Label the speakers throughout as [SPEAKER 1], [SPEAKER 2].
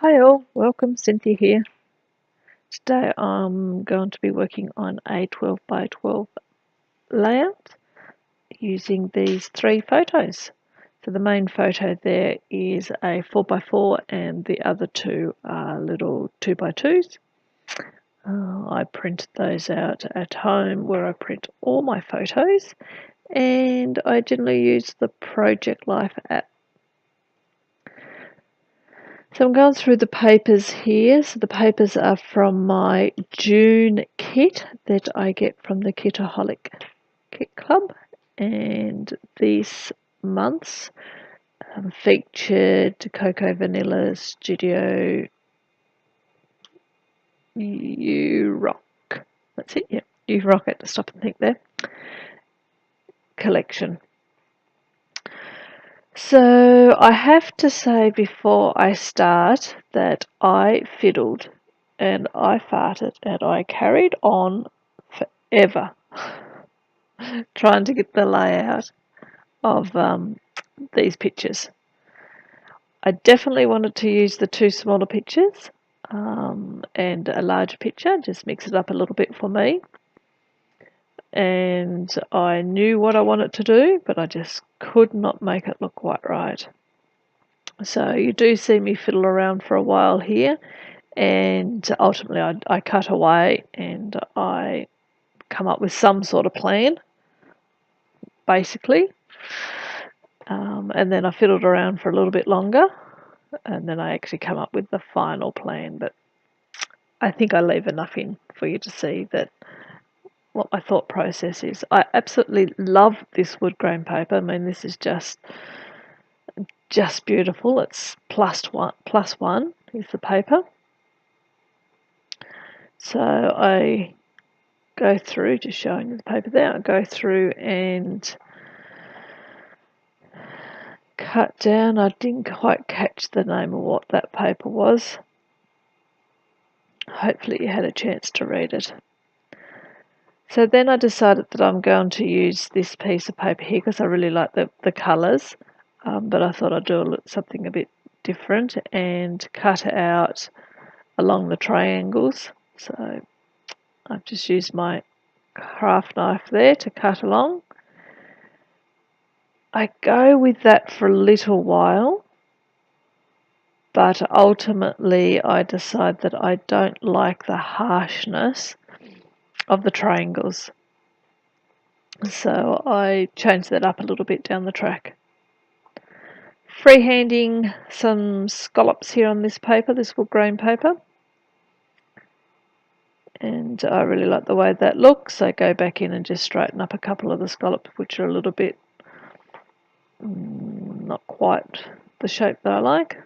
[SPEAKER 1] Hi all, welcome, Cynthia here. Today I'm going to be working on a 12 by 12 layout using these three photos. So the main photo there is a 4 by 4 and the other two are little 2 by 2s. I printed those out at home where I print all my photos, and I generally use the Project Life app. So I'm going through the papers here. So the papers are from my June kit that I get from the Kitaholic Kit Club, and this month's featured Cocoa Vanilla Studio You Rock. That's it, yeah. You Rock. I had to stop and think there. Collection. So I have to say before I start that I fiddled and I farted and I carried on forever trying to get the layout of these pictures. I definitely wanted to use the two smaller pictures and a larger picture, just mix it up a little bit for me. And I knew what I wanted to do, but I just could not make it look quite right. So you do see me fiddle around for a while here, and ultimately I cut away and I come up with some sort of plan, basically. And then I fiddled around for a little bit longer, and then I actually come up with the final plan. But I think I leave enough in for you to see that what my thought process is. I absolutely love this wood grain paper. I mean, this is just beautiful. It's plus one is the paper. So I go through, just showing you the paper there, I go through and cut down. I didn't quite catch the name of what that paper was. Hopefully you had a chance to read it. So then I decided that I'm going to use this piece of paper here because I really like the colours, but I thought I'd do something a bit different and cut out along the triangles. So I've just used my craft knife there to cut along. I go with that for a little while, but ultimately I decide that I don't like the harshness of the triangles. So I change that up a little bit down the track. Freehanding some scallops here on this paper, this wood grain paper. And I really like the way that looks. I go back in and just straighten up a couple of the scallops which are a little bit not quite the shape that I like.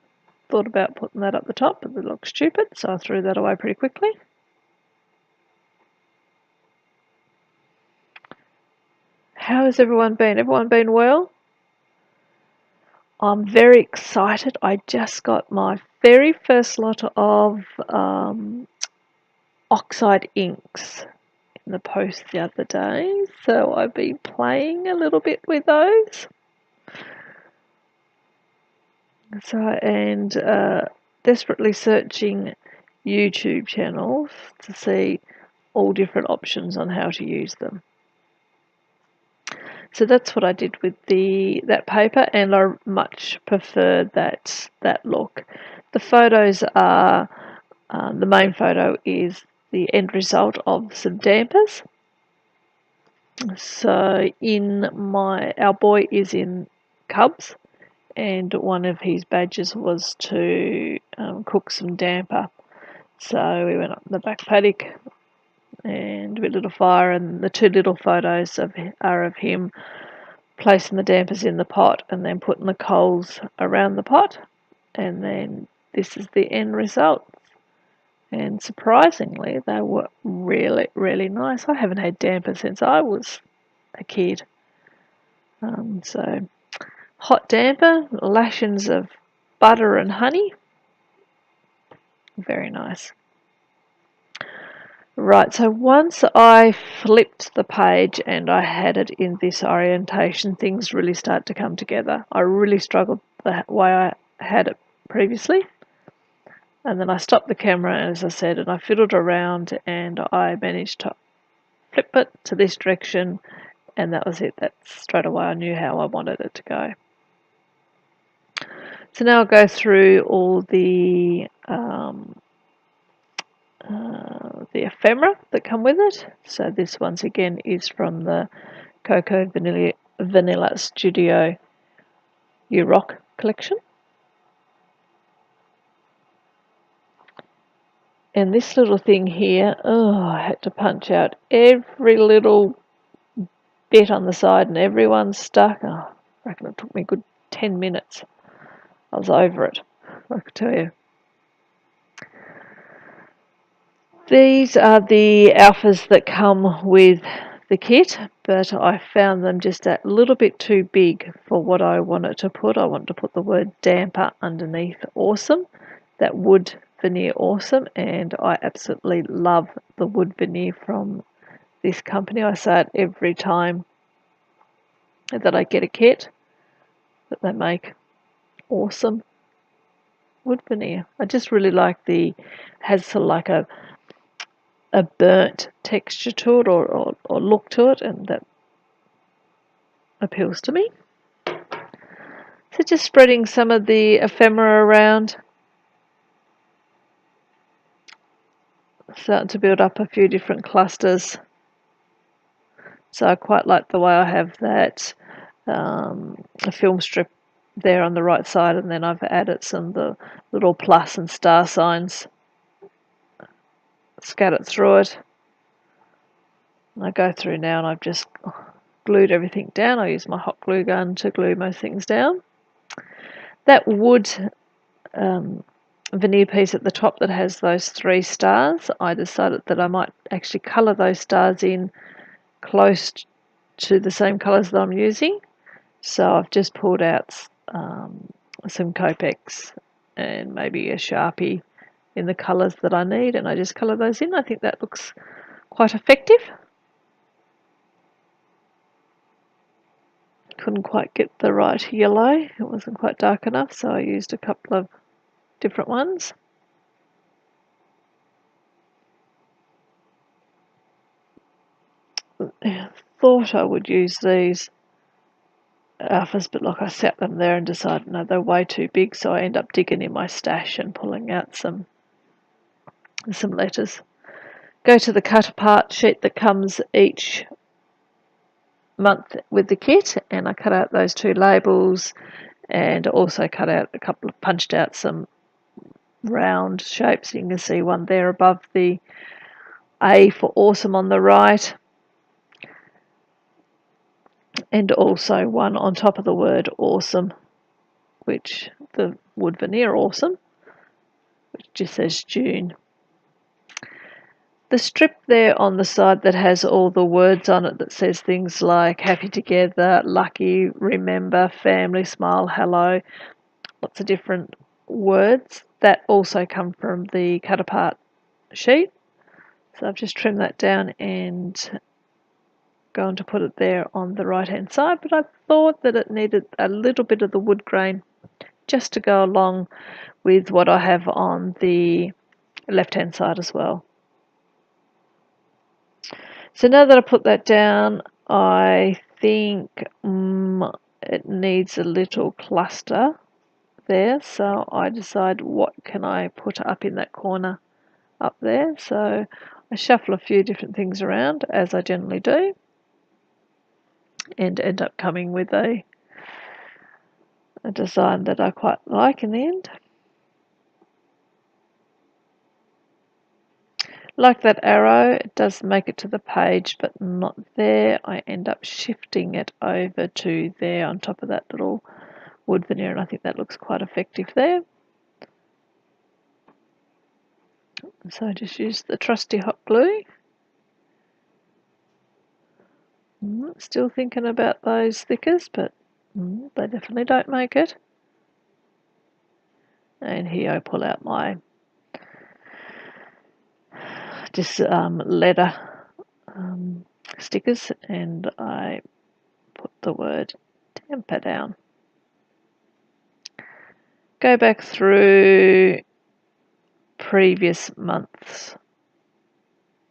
[SPEAKER 1] Thought about putting that up the top, but it looks stupid, so I threw that away pretty quickly. How has everyone been? Everyone been well? I'm very excited. I just got my very first lot of oxide inks in the post the other day, so I've been playing a little bit with those. So, and desperately searching YouTube channels to see all different options on how to use them. So that's what I did with that paper, and I much prefer that look. The photos are the main photo is the end result of some dampers. So our boy is in Cubs, and one of his badges was to cook some damper. So we went up in the back paddock and we lit a fire, and the two little photos are of him placing the dampers in the pot and then putting the coals around the pot, and then this is the end result. And surprisingly, they were really, really nice. I haven't had dampers since I was a kid. So hot damper, lashings of butter and honey. Very nice. Right, so once I flipped the page and I had it in this orientation, things really start to come together. I really struggled the way I had it previously. And then I stopped the camera, as I said, and I fiddled around and I managed to flip it to this direction, and that was it. That's straight away I knew how I wanted it to go. So now I'll go through all the ephemera that come with it. So this once again is from the Coco Vanilla Studio U-Rock collection. And this little thing here, I had to punch out every little bit on the side and everyone's stuck. I reckon it took me a good 10 minutes. I was over it, I can tell you. These are the alphas that come with the kit, but I found them just a little bit too big for what I wanted to put. I wanted to put the word damper underneath awesome, that wood veneer awesome, and I absolutely love the wood veneer from this company. I say it every time that I get a kit, that they make awesome wood veneer. I just really like has sort of like a burnt texture to it or look to it, and that appeals to me. So just spreading some of the ephemera around, starting to build up a few different clusters. So I quite like the way I have that a film strip there on the right side, and then I've added some of the little plus and star signs scattered through it. And I go through now and I've just glued everything down. I use my hot glue gun to glue most things down. That wood veneer piece at the top that has those 3 stars, I decided that I might actually colour those stars in close to the same colours that I'm using. So I've just pulled out some Copex and maybe a Sharpie in the colours that I need, and I just colour those in. I think that looks quite effective. Couldn't quite get the right yellow, it wasn't quite dark enough, so I used a couple of different ones. I thought I would use these alphas, but like I sat them there and decided no, they're way too big, so I end up digging in my stash and pulling out some letters. Go to the cut apart sheet that comes each month with the kit, and I cut out those 2 labels and also cut out a couple of, punched out some round shapes. You can see one there above the A for awesome on the right, and also one on top of the word awesome, which the wood veneer awesome, which just says June. The strip there on the side that has all the words on it that says things like happy together, lucky, remember, family, smile, hello, lots of different words, that also come from the cut apart sheet. So I've just trimmed that down and going to put it there on the right hand side, but I thought that it needed a little bit of the wood grain just to go along with what I have on the left hand side as well. So now that I put that down, I think it needs a little cluster there, so I decide what can I put up in that corner up there. So I shuffle a few different things around, as I generally do, and end up coming with a design that I quite like in the end. Like that arrow, it does make it to the page, but not there. I end up shifting it over to there on top of that little wood veneer, and I think that looks quite effective there. So I just use the trusty hot glue. Still thinking about those stickers, but they definitely don't make it. And here I pull out my leather stickers, and I put the word damper down. Go back through previous month's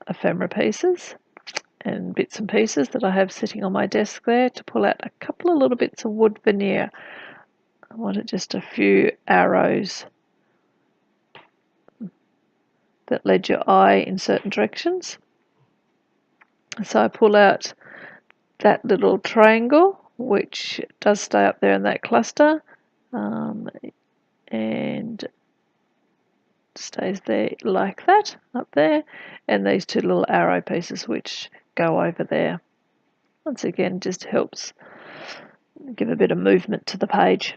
[SPEAKER 1] ephemera pieces and bits and pieces that I have sitting on my desk there to pull out a couple of little bits of wood veneer. I wanted just a few arrows that led your eye in certain directions. So I pull out that little triangle, which does stay up there in that cluster, and stays there like that, up there, and these two little arrow pieces which go over there. Once again, just helps give a bit of movement to the page.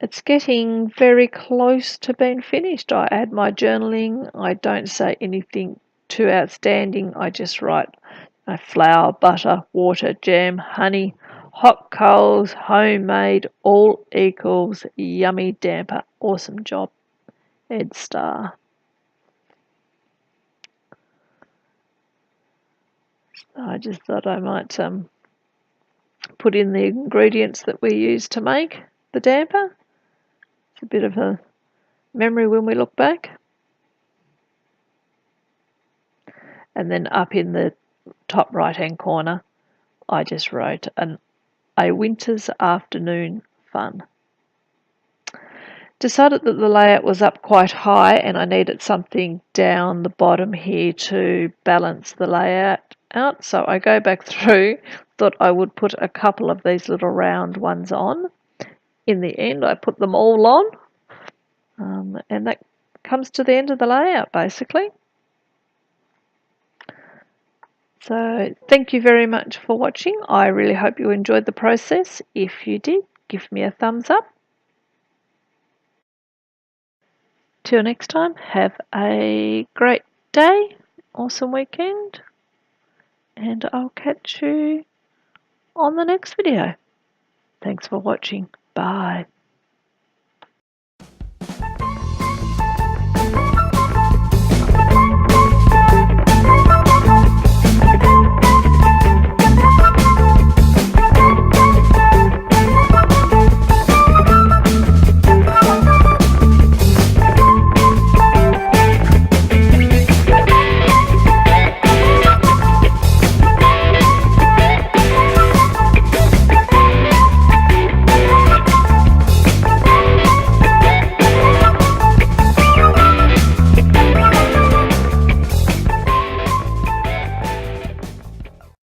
[SPEAKER 1] It's getting very close to being finished. I add my journaling. I don't say anything too outstanding. I just write flour, butter, water, jam, honey, hot coals, homemade, all equals yummy damper. Awesome job, Ed Star. So I just thought I might put in the ingredients that we use to make the damper. It's a bit of a memory when we look back. And then up in the top right hand corner, I just wrote a winter's afternoon fun. Decided that the layout was up quite high and I needed something down the bottom here to balance the layout out. So I go back through, thought I would put a couple of these little round ones on. In the end, I put them all on, and that comes to the end of the layout basically. So thank you very much for watching. I really hope you enjoyed the process. If you did, give me a thumbs up. Till next time, have a great day, awesome weekend, and I'll catch you on the next video. Thanks for watching. Bye.